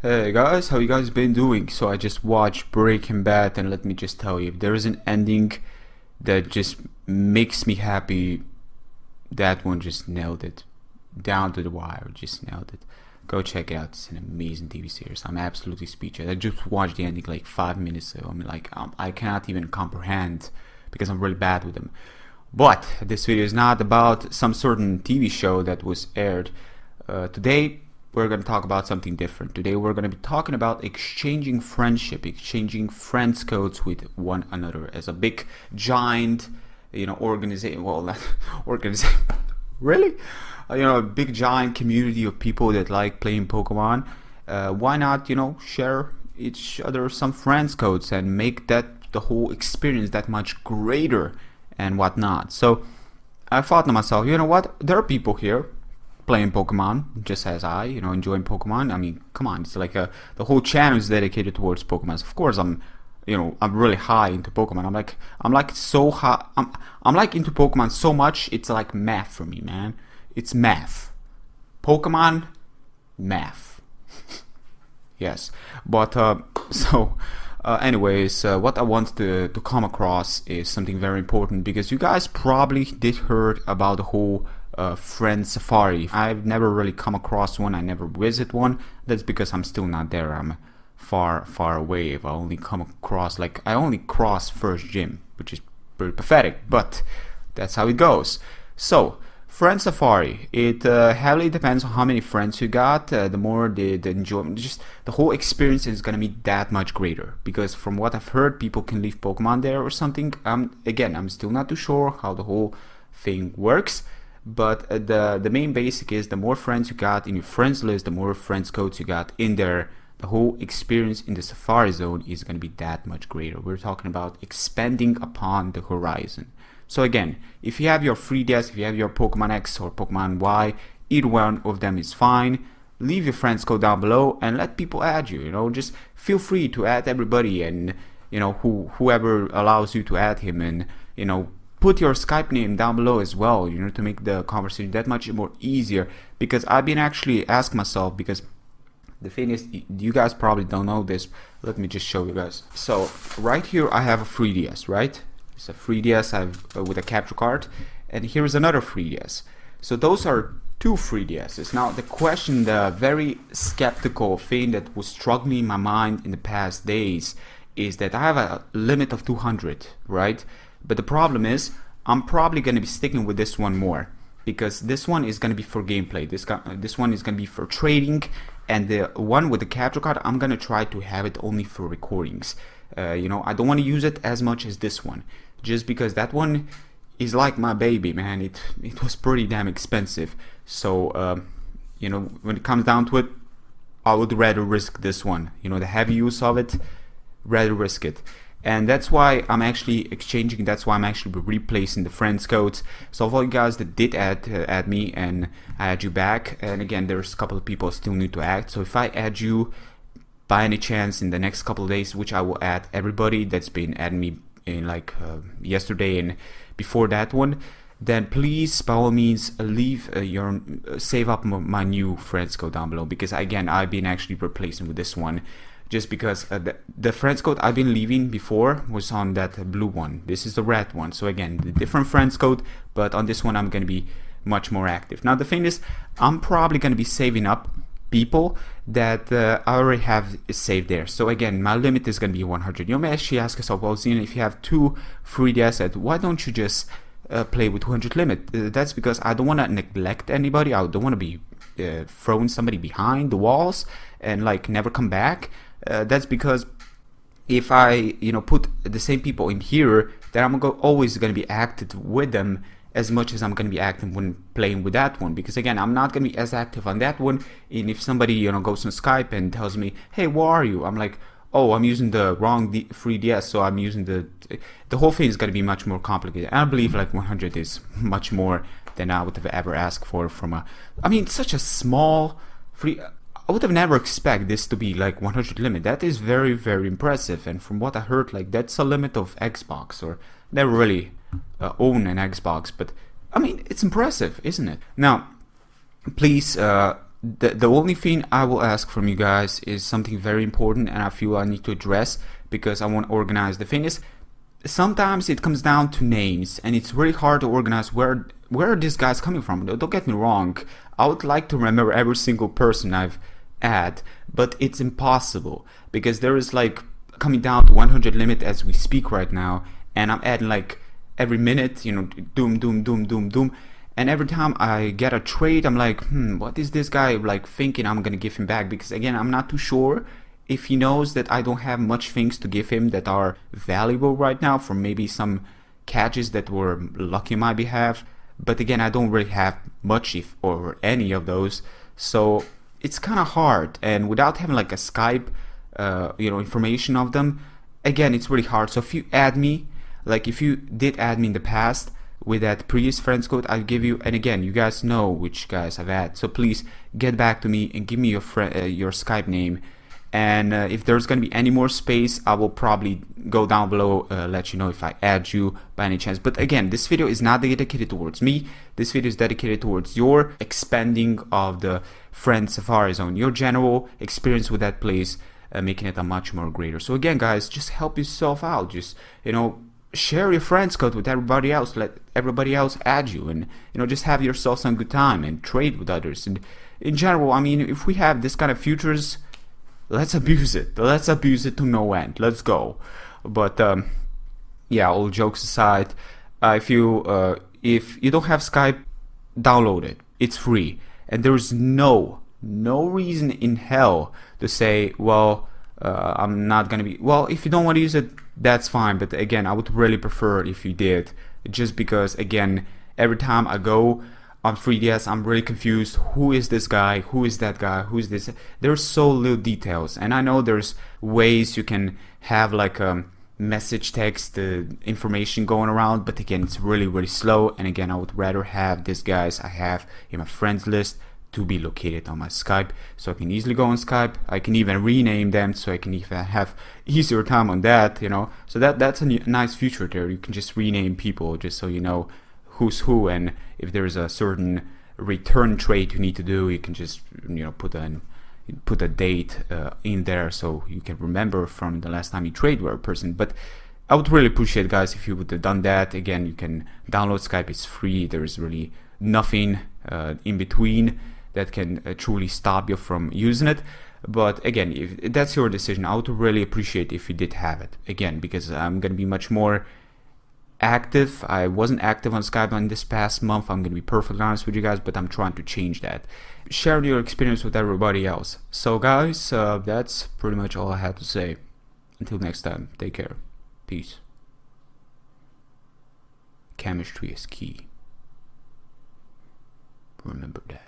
Hey guys, how you guys been doing? So I just watched Breaking Bad and let me just tell you, if there is an ending that just makes me happy, that one just nailed it. Down to the wire, just nailed it. Go check it out, it's an amazing TV series. I'm absolutely speechless. I just watched the ending like 5 minutes ago. I cannot even comprehend because I'm really bad with them. But this video is not about some certain TV show that was aired. Today we're going to talk about something different. Today we're going to be talking about exchanging friendship, exchanging friends codes with one another as a big giant, organization. Well, not organization. Really? A big giant community of people that like playing Pokemon. Why not, share each other some friends codes and make that the whole experience that much greater and whatnot. So I thought to myself, you know what? There are people here playing Pokemon, just as I, enjoying Pokemon. I mean, come on, it's like the whole channel is dedicated towards Pokemon. Of course, I'm really high into Pokemon. I'm like so high. I'm like into Pokemon so much. It's like math for me, man. It's math. Pokemon, math. Yes, but anyways, what I want to come across is something very important because you guys probably did heard about the whole friend safari. I've never really come across one. I never visit one. That's because I'm still not there. I'm far away. If I only come across, I only cross first gym, which is pretty pathetic, but that's how it goes. So friend safari, it heavily depends on how many friends you got. The more the enjoyment, just the whole experience is gonna be that much greater. Because from what I've heard, people can leave Pokemon there or something. Again, I'm still not too sure how the whole thing works. But the main basic is the more friends you got in your friends list, the more friends codes you got in there, the whole experience in the Safari Zone is going to be that much greater. We're talking about expanding upon the horizon. So again, if you have your 3DS, if you have your Pokemon X or Pokemon Y, either one of them is fine. Leave your friends code down below and let people add you. Just feel free to add everybody, and whoever allows you to add him, and put your Skype name down below as well, to make the conversation that much more easier. Because I've been actually asking myself, because the thing is, you guys probably don't know this. Let me just show you guys. So right here I have a 3DS, right? It's a 3DS with a capture card, and here's another 3DS. So those are two 3DSs. Now the question, the very skeptical thing that was struggling in my mind in the past days is that I have a limit of 200, right? But the problem is, I'm probably going to be sticking with this one more, because this one is going to be for gameplay. This one is going to be for trading, and the one with the capture card, I'm going to try to have it only for recordings. I don't want to use it as much as this one, just because that one is like my baby, man. It was pretty damn expensive. So, when it comes down to it, I would rather risk this one. The heavy use of it, rather risk it. And that's why I'm actually exchanging, that's why I'm actually replacing the friends codes. So of all you guys that did add me, and I add you back, and again, there's a couple of people still need to add. So if I add you by any chance in the next couple of days, which I will add everybody that's been adding me in yesterday and before that one, then please by all means leave save up my new friends code down below, because again, I've been actually replacing with this one. Just because the friends code I've been leaving before was on that blue one. This is the red one. So again, the different friends code, but on this one I'm going to be much more active. Now the thing is, I'm probably going to be saving up people that I already have saved there. So again, my limit is going to be 100. You may actually ask yourself, well, Xeno, if you have two 3DS, why don't you just play with 200 limit? That's because I don't want to neglect anybody. I don't want to be throwing somebody behind the walls and never come back. That's because if I put the same people in here, then I'm always going to be active with them as much as I'm going to be active when playing with that one. Because again, I'm not going to be as active on that one. And if somebody goes on Skype and tells me, hey, where are you? I'm like, oh, I'm using the wrong 3DS, so I'm using the whole thing is going to be much more complicated. And I believe 100 is much more than I would have ever asked for from such a small free. I would have never expected this to be 100 limit. That is very, very impressive. And from what I heard, that's a limit of Xbox, or never really own an Xbox. But I mean, it's impressive, isn't it? Now, please the only thing I will ask from you guys is something very important, and I feel I need to address because I want to organize. The thing is, sometimes it comes down to names, and it's really hard to organize where are these guys coming from. Don't get me wrong, I would like to remember every single person I've add, but it's impossible because there is like coming down to 100 limit as we speak right now, and I'm adding like every minute, you know, doom doom doom doom doom. And every time I get a trade, I'm like, what is this guy like thinking I'm gonna give him back? Because again, I'm not too sure if he knows that I don't have much things to give him that are valuable right now for maybe some catches that were lucky on my behalf. But again, I don't really have much if or any of those, so it's kind of hard. And without having like a Skype, information of them, again, it's really hard. So if you add me, like if you did add me in the past with that previous friends code I'll give you, and again, you guys know which guys I've had, so please get back to me and give me your your Skype name. And if there's gonna be any more space, I will probably go down below, let you know if I add you by any chance. But again, this video is not dedicated towards me. This video is dedicated towards your expanding of the Friend Safari Zone, your general experience with that place, making it a much more greater. So again, guys, just help yourself out. Just, you know, share your friends code with everybody else, let everybody else add you, and just have yourself some good time and trade with others. And in general, I mean, if we have this kind of futures, let's abuse it to no end. Let's go. But yeah, all jokes aside, if you don't have Skype, download it. It's free, and there's no reason in hell to say, well, I'm not gonna be, well, if you don't want to use it, that's fine. But again, I would really prefer if you did, just because again, every time I go on 3DS, I'm really confused. Who is this guy? Who is that guy? Who is this? There's so little details, and I know there's ways you can have like a message text information going around, but again, it's really slow. And again, I would rather have these guys I have in my friends list to be located on my Skype, so I can easily go on Skype. I can even rename them, so I can even have easier time on that, so that's a nice feature there. You can just rename people just so you know who's who, and if there's a certain return trade you need to do, you can just put a date in there so you can remember from the last time you trade with a person. But I would really appreciate, guys, if you would have done that. Again, you can download Skype, it's free. There's really nothing in between that can truly stop you from using it. But again, if that's your decision, I would really appreciate if you did have it, again, because I'm gonna be much more active. I wasn't active on Skype on this past month, I'm gonna be perfectly honest with you guys, but I'm trying to change that. Share your experience with everybody else. So guys, that's pretty much all I had to say. Until next time, take care, peace. Chemistry is key, remember that.